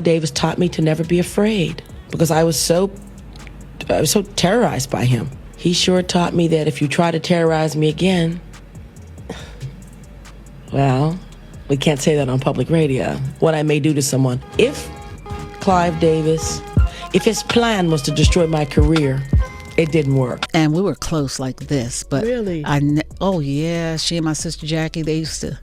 Davis taught me to never be afraid because I was so terrorized by him. He sure taught me that if you try to terrorize me again, well, we can't say that on public radio, what I may do to someone. If Clive Davis, if his plan was to destroy my career, it didn't work. And we were close like this, but really? Oh yeah, she and my sister Jackie, they used to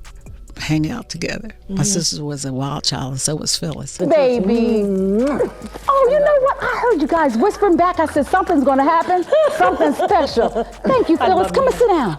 hang out together. My sister was a wild child, and so was Phyllis. Baby. Oh, you know what? I heard you guys whispering back. I said something's gonna happen, something special. Thank you, Phyllis. Come and sit down.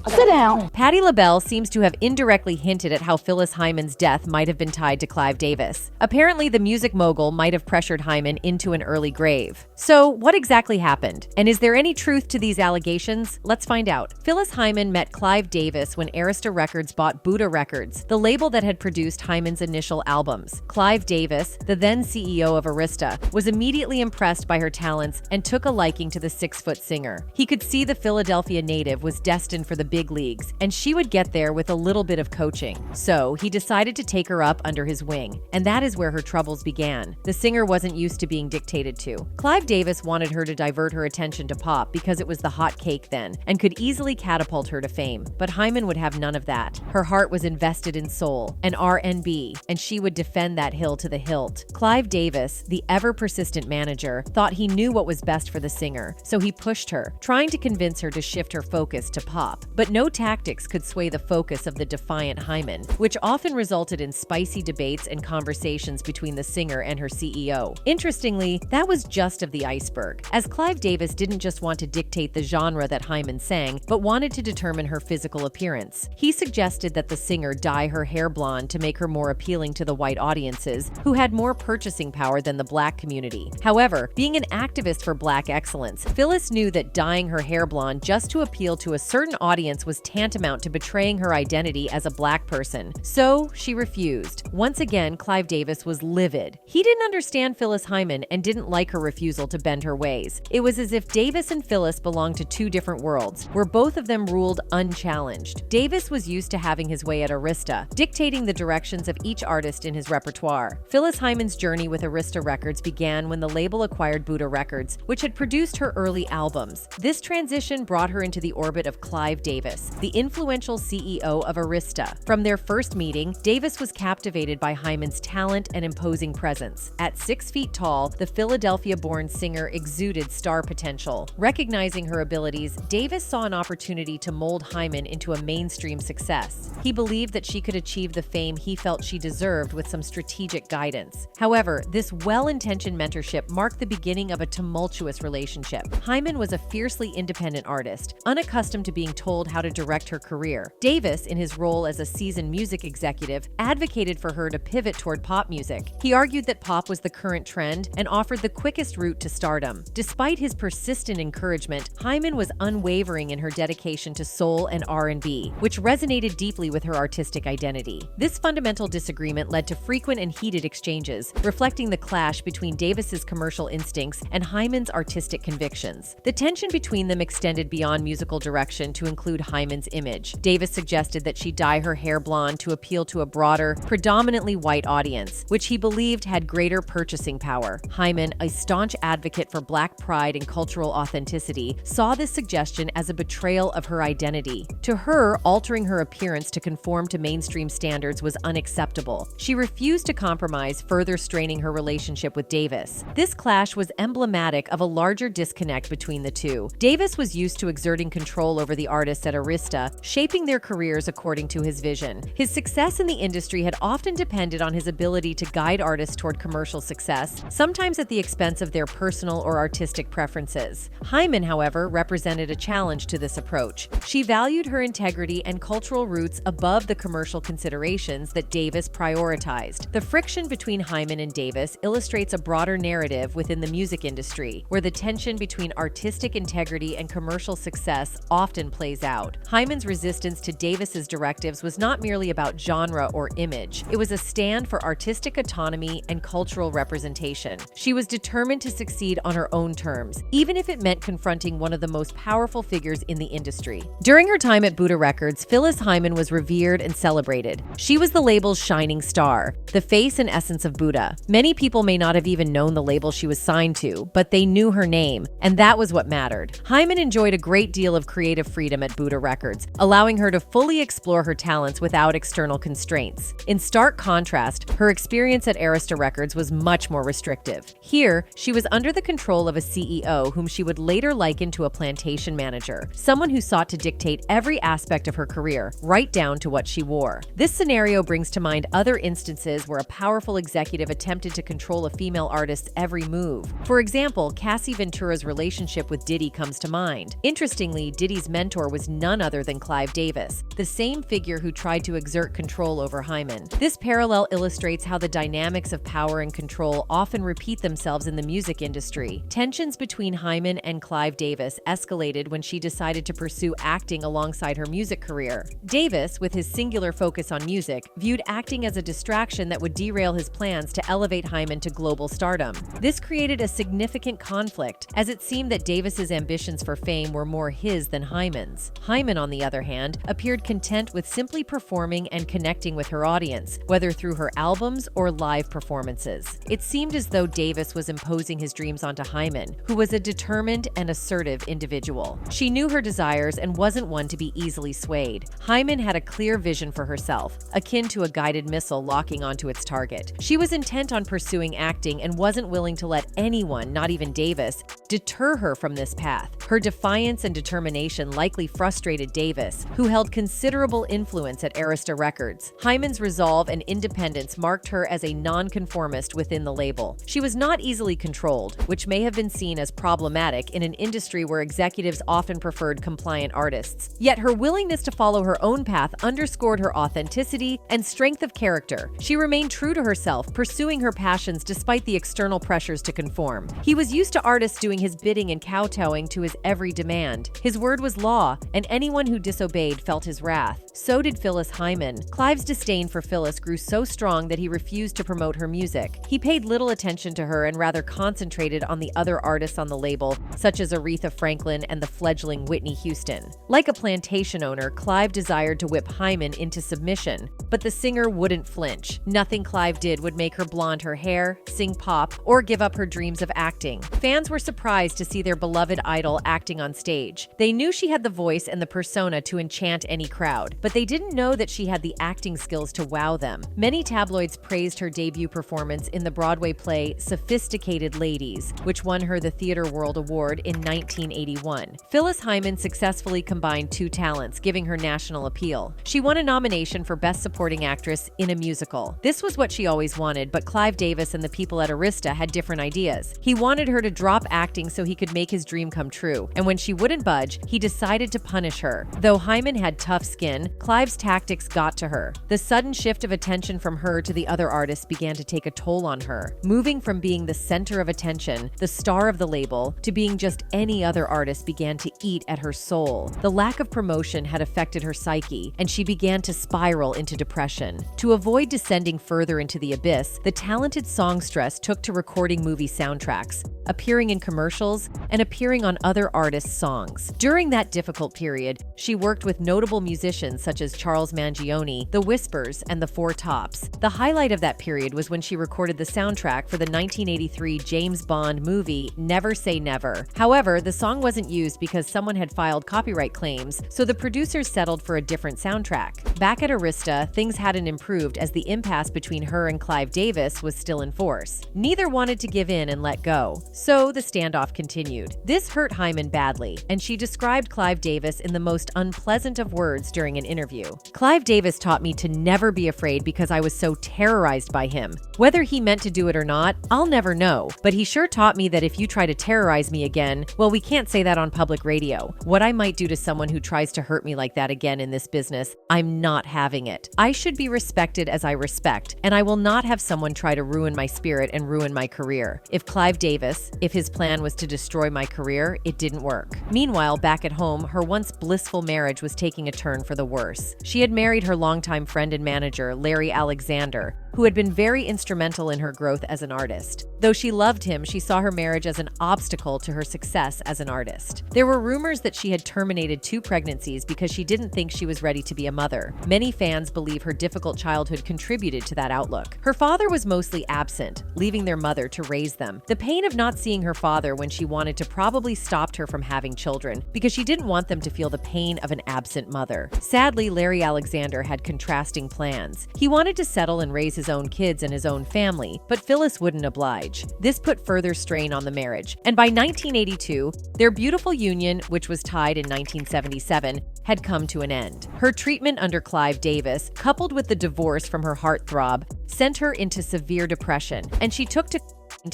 Sit down. Patti LaBelle seems to have indirectly hinted at how Phyllis Hyman's death might have been tied to Clive Davis. Apparently, the music mogul might have pressured Hyman into an early grave. So, what exactly happened? And is there any truth to these allegations? Let's find out. Phyllis Hyman met Clive Davis when Arista Records bought Buddha Records, the label that had produced Hyman's initial albums. Clive Davis, the then CEO of Arista, was immediately impressed by her talents and took a liking to the 6-foot singer. He could see the Philadelphia native was destined for the big leagues, and she would get there with a little bit of coaching. So he decided to take her up under his wing, and that is where her troubles began. The singer wasn't used to being dictated to. Clive Davis wanted her to divert her attention to pop because it was the hot cake then, and could easily catapult her to fame. But Hyman would have none of that. Her heart was invested in soul and R&B, and she would defend that hill to the hilt. Clive Davis, the ever-persistent manager, thought he knew what was best for the singer, so he pushed her, trying to convince her to shift her focus to pop. But no tactics could sway the focus of the defiant Hyman, which often resulted in spicy debates and conversations between the singer and her CEO. Interestingly, that was just of the iceberg, as Clive Davis didn't just want to dictate the genre that Hyman sang, but wanted to determine her physical appearance. He suggested that the singer dye her hair blonde to make her more appealing to the white audiences, who had more purchasing power than the black community. However, being an activist for black excellence, Phyllis knew that dyeing her hair blonde just to appeal to a certain audience was tantamount to betraying her identity as a black person. So she refused. Once again, Clive Davis was livid. He didn't understand Phyllis Hyman and didn't like her refusal to bend her ways. It was as if Davis and Phyllis belonged to two different worlds, where both of them ruled unchallenged. Davis was used to having his way at Arista, dictating the directions of each artist in his repertoire. Phyllis Hyman's journey with Arista Records began when the label acquired Buddha Records, which had produced her early albums. This transition brought her into the orbit of Clive Davis, the influential CEO of Arista. From their first meeting, Davis was captivated by Hyman's talent and imposing presence. At 6 feet tall, the Philadelphia-born singer exuded star potential. Recognizing her abilities, Davis saw an opportunity to mold Hyman into a mainstream success. He believed that she could achieve the fame he felt she deserved with some strategic guidance. However, this well-intentioned mentorship marked the beginning of a tumultuous relationship. Hyman was a fiercely independent artist, unaccustomed to being told how to direct her career. Davis, in his role as a seasoned music executive, advocated for her to pivot toward pop music. He argued that pop was the current trend and offered the quickest route to stardom. Despite his persistent encouragement, Hyman was unwavering in her dedication to soul and R&B, which resonated deeply with her artistic identity. This fundamental disagreement led to frequent and heated exchanges, reflecting the clash between Davis's commercial instincts and Hyman's artistic convictions. The tension between them extended beyond musical direction to include Hyman's image. Davis suggested that she dye her hair blonde to appeal to a broader, predominantly white audience, which he believed had greater purchasing power. Hyman, a staunch advocate for black pride and cultural authenticity, saw this suggestion as a betrayal of her identity. To her, altering her appearance to conform to mainstream standards was unacceptable. She refused to compromise, further straining her relationship with Davis. This clash was emblematic of a larger disconnect between the two. Davis was used to exerting control over the artists at Arista, shaping their careers according to his vision. His success in the industry had often depended on his ability to guide artists toward commercial success, sometimes at the expense of their personal or artistic preferences. Hyman, however, represented a challenge to this approach. She valued her integrity and cultural roots above the commercial considerations that Davis prioritized. The friction between Hyman and Davis illustrates a broader narrative within the music industry, where the tension between artistic integrity and commercial success often plays out. out. Hyman's resistance to Davis's directives was not merely about genre or image. It was a stand for artistic autonomy and cultural representation. She was determined to succeed on her own terms, even if it meant confronting one of the most powerful figures in the industry. During her time at Buddha Records, Phyllis Hyman was revered and celebrated. She was the label's shining star, the face and essence of Buddha. Many people may not have even known the label she was signed to, but they knew her name, and that was what mattered. Hyman enjoyed a great deal of creative freedom at Buddha Records, allowing her to fully explore her talents without external constraints. In stark contrast, her experience at Arista Records was much more restrictive. Here, she was under the control of a CEO whom she would later liken to a plantation manager, someone who sought to dictate every aspect of her career, right down to what she wore. This scenario brings to mind other instances where a powerful executive attempted to control a female artist's every move. For example, Cassie Ventura's relationship with Diddy comes to mind. Interestingly, Diddy's mentor was none other than Clive Davis, the same figure who tried to exert control over Hyman. This parallel illustrates how the dynamics of power and control often repeat themselves in the music industry. Tensions between Hyman and Clive Davis escalated when she decided to pursue acting alongside her music career. Davis, with his singular focus on music, viewed acting as a distraction that would derail his plans to elevate Hyman to global stardom. This created a significant conflict, as it seemed that Davis's ambitions for fame were more his than Hyman's. Hyman, on the other hand, appeared content with simply performing and connecting with her audience, whether through her albums or live performances. It seemed as though Davis was imposing his dreams onto Hyman, who was a determined and assertive individual. She knew her desires and wasn't one to be easily swayed. Hyman had a clear vision for herself, akin to a guided missile locking onto its target. She was intent on pursuing acting and wasn't willing to let anyone, not even Davis, deter her from this path. Her defiance and determination likely frustrated Davis, who held considerable influence at Arista Records. Hyman's resolve and independence marked her as a nonconformist within the label. She was not easily controlled, which may have been seen as problematic in an industry where executives often preferred compliant artists. Yet her willingness to follow her own path underscored her authenticity and strength of character. She remained true to herself, pursuing her passions despite the external pressures to conform. He was used to artists doing his bidding and kowtowing to his every demand. His word was law, and anyone who disobeyed felt his wrath. So did Phyllis Hyman. Clive's disdain for Phyllis grew so strong that he refused to promote her music. He paid little attention to her and rather concentrated on the other artists on the label, such as Aretha Franklin and the fledgling Whitney Houston. Like a plantation owner, Clive desired to whip Hyman into submission, but the singer wouldn't flinch. Nothing Clive did would make her blonde her hair, sing pop, or give up her dreams of acting. Fans were surprised to see their beloved idol acting on stage. They knew she had the voice and the persona to enchant any crowd, but they didn't know that she had the acting skills to wow them. Many tabloids praised her debut performance in the Broadway play Sophisticated Ladies, which won her the Theatre World Award in 1981. Phyllis Hyman successfully combined two talents, giving her national appeal. She won a nomination for Best Supporting Actress in a Musical. This was what she always wanted, but Clive Davis and the people at Arista had different ideas. He wanted her to drop acting so he could make his dream come true, and when she wouldn't budge, he decided to punish her. Though Hyman had tough skin, Clive's tactics got to her. The sudden shift of attention from her to the other artists began to take a toll on her, moving from being the center of attention, the star of the label, to being just any other artist began to eat at her soul. The lack of promotion had affected her psyche, and she began to spiral into depression. To avoid descending further into the abyss, the talented songstress took to recording movie soundtracks, appearing in commercials, and appearing on other artists' songs. During that difficult period, she worked with notable musicians such as Charles Mangione, The Whispers, and The Four Tops. The highlight of that period was when she recorded the soundtrack for the 1983 James Bond movie Never Say Never. However, the song wasn't used because someone had filed copyright claims, so the producers settled for a different soundtrack. Back at Arista, things hadn't improved as the impasse between her and Clive Davis was still in force. Neither wanted to give in and let go, so the standoff continued. This hurt Hyman badly, and she described Clive Davis in the most unpleasant of words during an interview. Clive Davis taught me to never be afraid because I was so terrorized by him. Whether he meant to do it or not, I'll never know, but he sure taught me that if you try to terrorize me again, well, we can't say that on public radio. What I might do to someone who tries to hurt me like that again in this business, I'm not having it. I should be respected as I respect, and I will not have someone try to ruin my spirit and ruin my career. If Clive Davis, if his plan was to destroy my career, it didn't work. Meanwhile, back at home, her once once blissful marriage was taking a turn for the worse. She had married her longtime friend and manager, Larry Alexander, who had been very instrumental in her growth as an artist. Though she loved him, she saw her marriage as an obstacle to her success as an artist. There were rumors that she had terminated 2 pregnancies because she didn't think she was ready to be a mother. Many fans believe her difficult childhood contributed to that outlook. Her father was mostly absent, leaving their mother to raise them. The pain of not seeing her father when she wanted to probably stopped her from having children, because she didn't want them to feel the pain of an absent mother. Sadly, Larry Alexander had contrasting plans. He wanted to settle and raise his own kids and his own family, but Phyllis wouldn't oblige. This put further strain on the marriage, and by 1982, their beautiful union, which was tied in 1977, had come to an end. Her treatment under Clive Davis, coupled with the divorce from her heartthrob, sent her into severe depression, and she took to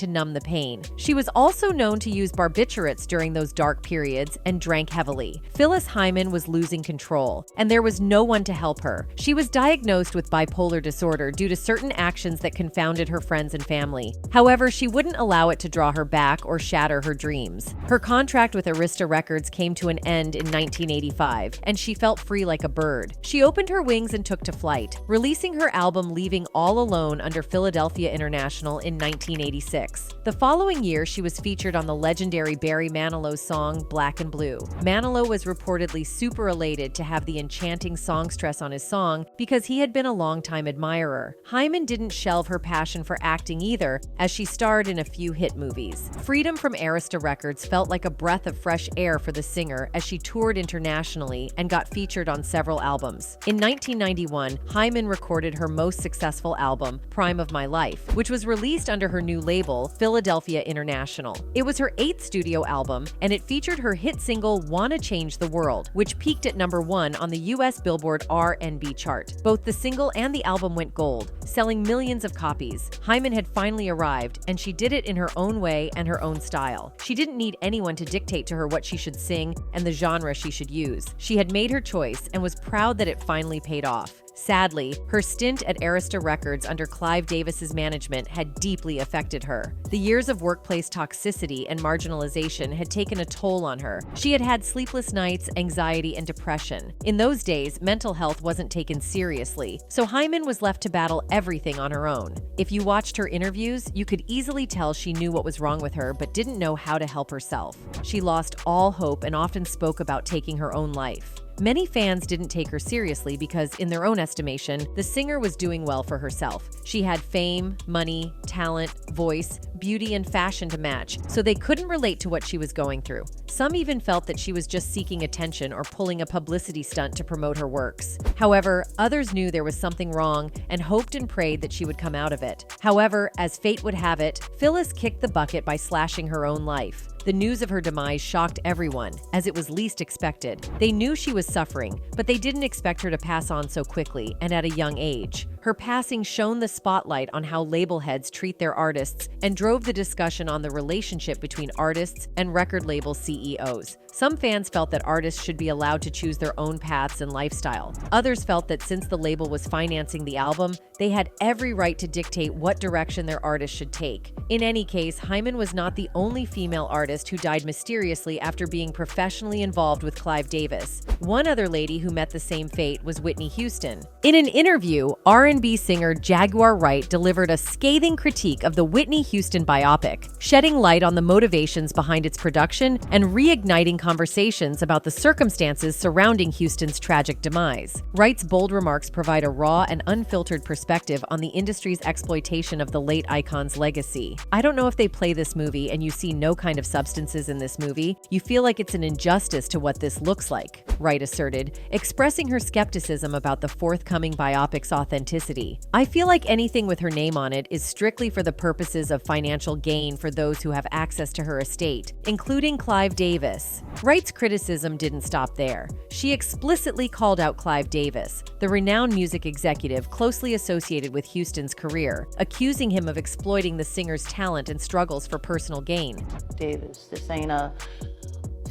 numb the pain. She was also known to use barbiturates during those dark periods and drank heavily. Phyllis Hyman was losing control, and there was no one to help her. She was diagnosed with bipolar disorder due to certain actions that confounded her friends and family. However, she wouldn't allow it to draw her back or shatter her dreams. Her contract with Arista Records came to an end in 1985, and she felt free like a bird. She opened her wings and took to flight, releasing her album Leaving All Alone under Philadelphia International in 1986. The following year, she was featured on the legendary Barry Manilow's song Black and Blue. Manilow was reportedly super elated to have the enchanting songstress on his song because he had been a longtime admirer. Hyman didn't shelve her passion for acting either, as she starred in a few hit movies. Freedom from Arista Records felt like a breath of fresh air for the singer as she toured internationally and got featured on several albums. In 1991, Hyman recorded her most successful album, Prime of My Life, which was released under her new label, Philadelphia International. It was her 8th studio album, and it featured her hit single Wanna Change the World, which peaked at #1 on the US Billboard R&B chart. Both the single and the album went gold, selling millions of copies. Hyman had finally arrived, and she did it in her own way and her own style. She didn't need anyone to dictate to her what she should sing and the genre she should use. She had made her choice and was proud that it finally paid off. Sadly, her stint at Arista Records under Clive Davis's management had deeply affected her. The years of workplace toxicity and marginalization had taken a toll on her. She had had sleepless nights, anxiety, and depression. In those days, mental health wasn't taken seriously, so Hyman was left to battle everything on her own. If you watched her interviews, you could easily tell she knew what was wrong with her but didn't know how to help herself. She lost all hope and often spoke about taking her own life. Many fans didn't take her seriously because, in their own estimation, the singer was doing well for herself. She had fame, money, talent, voice, beauty, and fashion to match, so they couldn't relate to what she was going through. Some even felt that she was just seeking attention or pulling a publicity stunt to promote her works. However, others knew there was something wrong and hoped and prayed that she would come out of it. However, as fate would have it, Phyllis kicked the bucket by slashing her own life. The news of her demise shocked everyone, as it was least expected. They knew she was suffering, but they didn't expect her to pass on so quickly and at a young age. Her passing shone the spotlight on how label heads treat their artists and drove the discussion on the relationship between artists and record label CEOs. Some fans felt that artists should be allowed to choose their own paths and lifestyle. Others felt that since the label was financing the album, they had every right to dictate what direction their artist should take. In any case, Hyman was not the only female artist who died mysteriously after being professionally involved with Clive Davis. One other lady who met the same fate was Whitney Houston. In an interview, R&B singer Jaguar Wright delivered a scathing critique of the Whitney Houston biopic, shedding light on the motivations behind its production and reigniting conversations about the circumstances surrounding Houston's tragic demise. Wright's bold remarks provide a raw and unfiltered perspective on the industry's exploitation of the late icon's legacy. I don't know if they play this movie and you see no kind of substances in this movie, you feel like it's an injustice to what this looks like, Wright asserted, expressing her skepticism about the forthcoming biopic's authenticity. I feel like anything with her name on it is strictly for the purposes of financial gain for those who have access to her estate, including Clive Davis. Wright's criticism didn't stop there. She explicitly called out Clive Davis, the renowned music executive closely associated with Houston's career, accusing him of exploiting the singer's talent and struggles for personal gain. Davis, this ain't a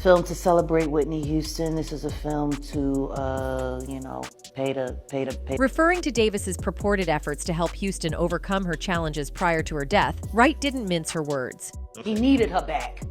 film to celebrate Whitney Houston. This is a film to, pay. Referring to Davis's purported efforts to help Houston overcome her challenges prior to her death, Wright didn't mince her words. He needed her back.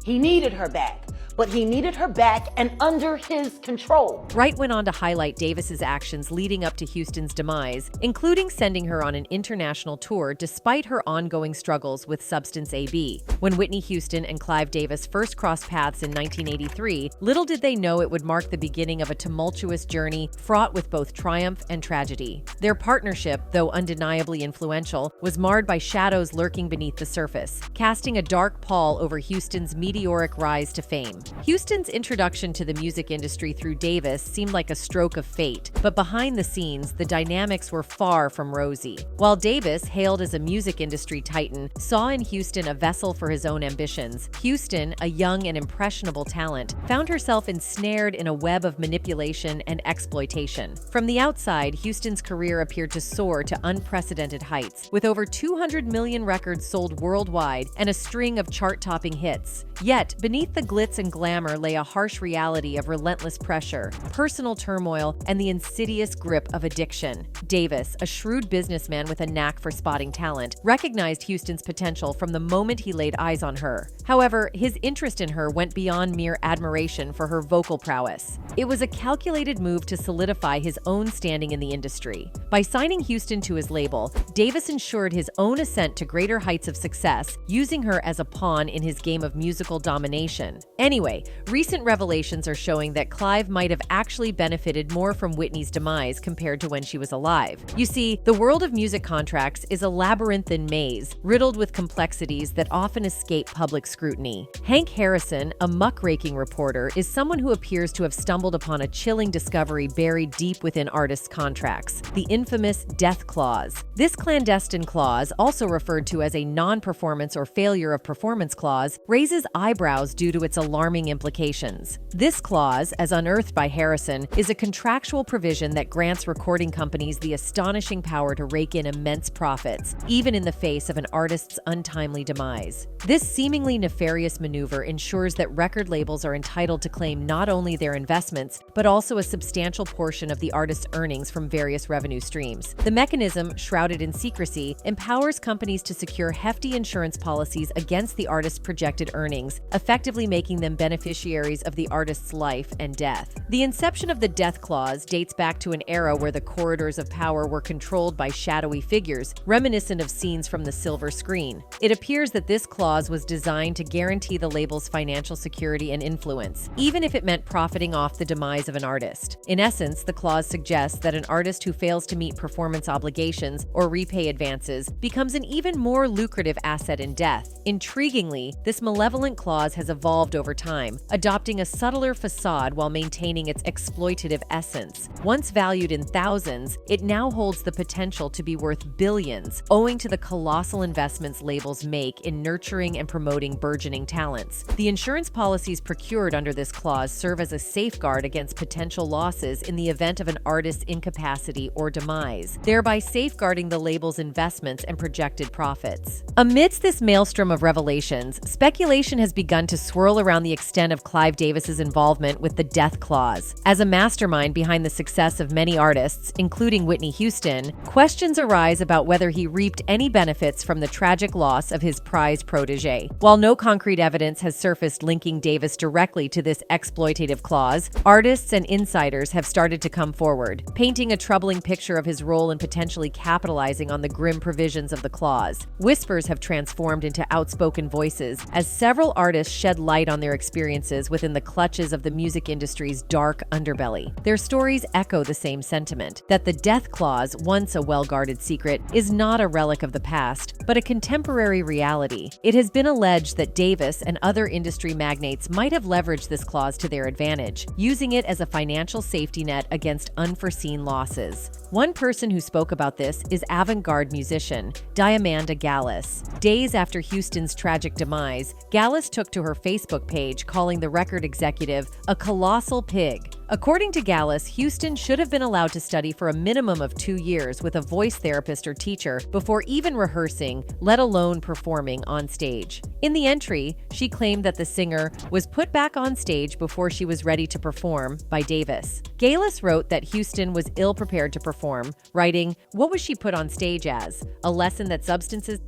He needed her back. but he needed her back and under his control. Wright went on to highlight Davis's actions leading up to Houston's demise, including sending her on an international tour despite her ongoing struggles with substance abuse. When Whitney Houston and Clive Davis first crossed paths in 1983, little did they know it would mark the beginning of a tumultuous journey fraught with both triumph and tragedy. Their partnership, though undeniably influential, was marred by shadows lurking beneath the surface, casting a dark pall over Houston's meteoric rise to fame. Houston's introduction to the music industry through Davis seemed like a stroke of fate, but behind the scenes, the dynamics were far from rosy. While Davis, hailed as a music industry titan, saw in Houston a vessel for his own ambitions, Houston, a young and impressionable talent, found herself ensnared in a web of manipulation and exploitation. From the outside, Houston's career appeared to soar to unprecedented heights, with over 200 million records sold worldwide and a string of chart-topping hits. Yet, beneath the glitz and glamour lay a harsh reality of relentless pressure, personal turmoil, and the insidious grip of addiction. Davis, a shrewd businessman with a knack for spotting talent, recognized Houston's potential from the moment he laid eyes on her. However, his interest in her went beyond mere admiration for her vocal prowess. It was a calculated move to solidify his own standing in the industry. By signing Houston to his label, Davis ensured his own ascent to greater heights of success, using her as a pawn in his game of musical domination. Anyway, recent revelations are showing that Clive might have actually benefited more from Whitney's demise compared to when she was alive. You see, the world of music contracts is a labyrinthine maze, riddled with complexities that often escape public scrutiny. Hank Harrison, a muckraking reporter, is someone who appears to have stumbled upon a chilling discovery buried deep within artists' contracts, the infamous death clause. This clandestine clause, also referred to as a non-performance or failure of performance clause, raises eyebrows due to its alarming implications. This clause, as unearthed by Harrison, is a contractual provision that grants recording companies the astonishing power to rake in immense profits, even in the face of an artist's untimely demise. This seemingly nefarious maneuver ensures that record labels are entitled to claim not only their investments, but also a substantial portion of the artist's earnings from various revenue streams. The mechanism, shrouded in secrecy, empowers companies to secure hefty insurance policies against the artist's projected earnings, effectively making them beneficiaries of the artist's life and death. The inception of the death clause dates back to an era where the corridors of power were controlled by shadowy figures, reminiscent of scenes from the silver screen. It appears that this clause was designed to guarantee the label's financial security and influence, even if it meant profiting off the demise of an artist. In essence, the clause suggests that an artist who fails to meet performance obligations or repay advances becomes an even more lucrative asset in death. Intriguingly, this malevolent clause has evolved over time, adopting a subtler facade while maintaining its exploitative essence. Once valued in thousands, it now holds the potential to be worth billions, owing to the colossal investments labels make in nurturing and promoting burgeoning talents. The insurance policies procured under this clause serve as a safeguard against potential losses in the event of an artist's incapacity or demise, thereby safeguarding the label's investments and projected profits. Amidst this maelstrom of revelations, speculation has begun to swirl around the extent of Clive Davis's involvement with the death clause. As a mastermind behind the success of many artists, including Whitney Houston, questions arise about whether he reaped any benefits from the tragic loss of his prized protege. While no concrete evidence has surfaced linking Davis directly to this exploitative clause, artists and insiders have started to come forward, painting a troubling picture of his role in potentially capitalizing on the grim provisions of the clause. Whispers have transformed into outspoken voices as several artists shed light on their experiences within the clutches of the music industry's dark underbelly. Their stories echo the same sentiment, that the death clause, once a well-guarded secret, is not a relic of the past, but a contemporary reality. It has been alleged that Davis and other industry magnates might have leveraged this clause to their advantage, using it as a financial safety net against unforeseen losses. One person who spoke about this is avant-garde musician Diamanda Gallis. Days after Houston's tragic demise, Gallis took to her Facebook page calling the record executive a colossal pig. According to Gallis, Houston should have been allowed to study for a minimum of 2 years with a voice therapist or teacher before even rehearsing, let alone performing on stage. In the entry, she claimed that the singer was put back on stage before she was ready to perform by Davis. Gallis wrote that Houston was ill-prepared to perform, writing, "What was she put on stage as? A lesson that substances..."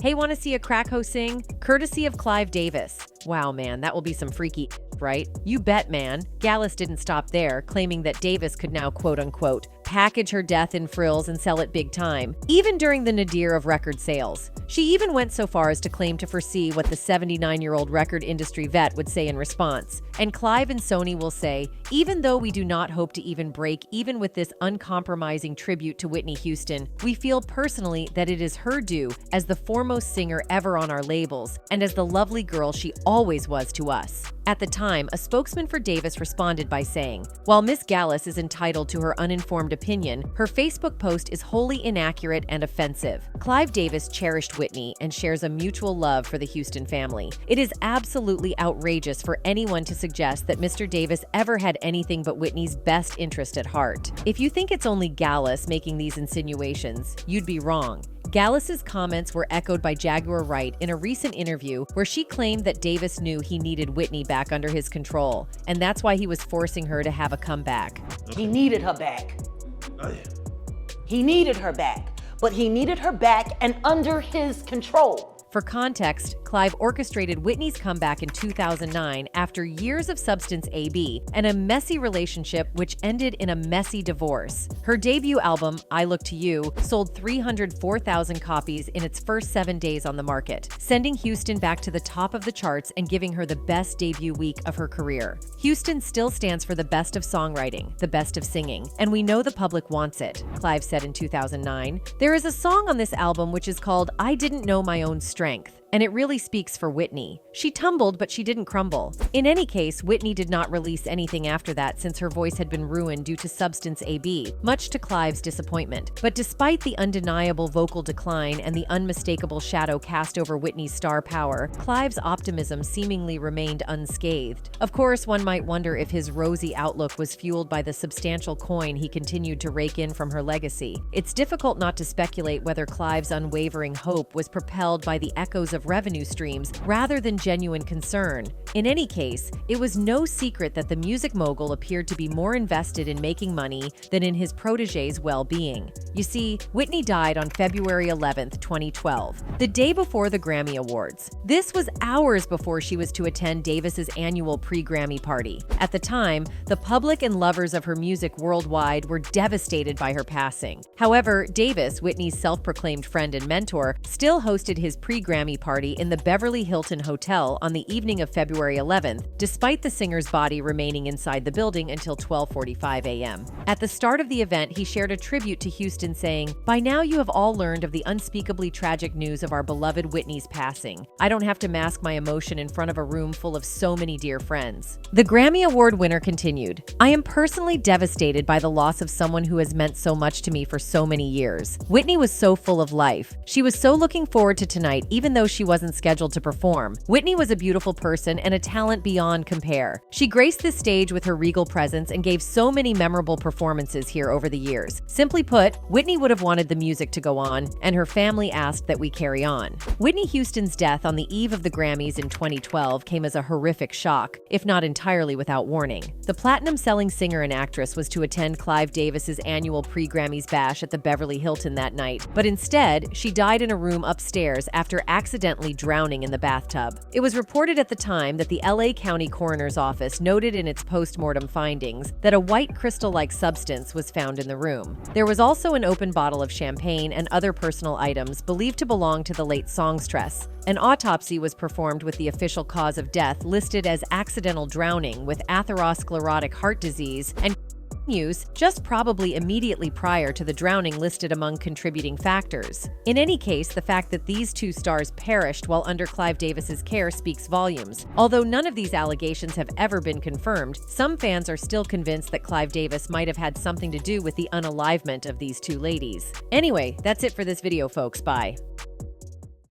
Hey, want to see a crack hoe sing? Courtesy of Clive Davis. Wow, man, that will be some freaky, right? You bet, man. Gallus didn't stop there, claiming that Davis could now, quote-unquote, package her death in frills and sell it big time, even during the nadir of record sales. She even went so far as to claim to foresee what the 79-year-old record industry vet would say in response. And Clive and Sony will say, even though we do not hope to even break even with this uncompromising tribute to Whitney Houston, we feel personally that it is her due as the foremost singer ever on our labels and as the lovely girl she always was to us. At the time, a spokesman for Davis responded by saying, while Miss Gallus is entitled to her uninformed opinion, her Facebook post is wholly inaccurate and offensive. Clive Davis cherished Whitney and shares a mutual love for the Houston family. It is absolutely outrageous for anyone to suggest that Mr. Davis ever had anything but Whitney's best interest at heart. If you think it's only Gallus making these insinuations, you'd be wrong. Gallus's comments were echoed by Jaguar Wright in a recent interview where she claimed that Davis knew he needed Whitney back under his control, and that's why he was forcing her to have a comeback. He needed her back. He needed her back, but he needed her back and under his control. For context, Clive orchestrated Whitney's comeback in 2009 after years of substance AB and a messy relationship which ended in a messy divorce. Her debut album, I Look to You, sold 304,000 copies in its first 7 days on the market, sending Houston back to the top of the charts and giving her the best debut week of her career. Houston still stands for the best of songwriting, the best of singing, and we know the public wants it, Clive said in 2009. There is a song on this album which is called I Didn't Know My Own Strength, and it really speaks for Whitney. She tumbled, but she didn't crumble. In any case, Whitney did not release anything after that since her voice had been ruined due to substance AB, much to Clive's disappointment. But despite the undeniable vocal decline and the unmistakable shadow cast over Whitney's star power, Clive's optimism seemingly remained unscathed. Of course, one might wonder if his rosy outlook was fueled by the substantial coin he continued to rake in from her legacy. It's difficult not to speculate whether Clive's unwavering hope was propelled by the echoes of revenue streams rather than genuine concern. In any case, it was no secret that the music mogul appeared to be more invested in making money than in his protege's well-being. You see, Whitney died on February 11th, 2012, the day before the Grammy Awards. This was hours before she was to attend Davis's annual pre-Grammy party. At the time, the public and lovers of her music worldwide were devastated by her passing. However, Davis, Whitney's self-proclaimed friend and mentor, still hosted his pre-Grammy party in the Beverly Hilton Hotel on the evening of February 11th, despite the singer's body remaining inside the building until 12:45 a.m. At the start of the event, he shared a tribute to Houston saying, "By now you have all learned of the unspeakably tragic news of our beloved Whitney's passing. I don't have to mask my emotion in front of a room full of so many dear friends." The Grammy Award winner continued, "I am personally devastated by the loss of someone who has meant so much to me for so many years. Whitney was so full of life. She was so looking forward to tonight even though she wasn't scheduled to perform. Whitney was a beautiful person and a talent beyond compare. She graced this stage with her regal presence and gave so many memorable performances here over the years. Simply put, Whitney would have wanted the music to go on, and her family asked that we carry on." Whitney Houston's death on the eve of the Grammys in 2012 came as a horrific shock, if not entirely without warning. The platinum-selling singer and actress was to attend Clive Davis's annual pre-Grammys bash at the Beverly Hilton that night, but instead, she died in a room upstairs after accidentally drowning in the bathtub. It was reported at the time that the LA County Coroner's Office noted in its post-mortem findings that a white crystal-like substance was found in the room. There was also an open bottle of champagne and other personal items believed to belong to the late songstress. An autopsy was performed with the official cause of death listed as accidental drowning with atherosclerotic heart disease and use just probably immediately prior to the drowning listed among contributing factors. In any case, the fact that these two stars perished while under Clive Davis's care speaks volumes. Although none of these allegations have ever been confirmed, some fans are still convinced that Clive Davis might have had something to do with the unalivement of these two ladies. Anyway, that's it for this video, folks. Bye.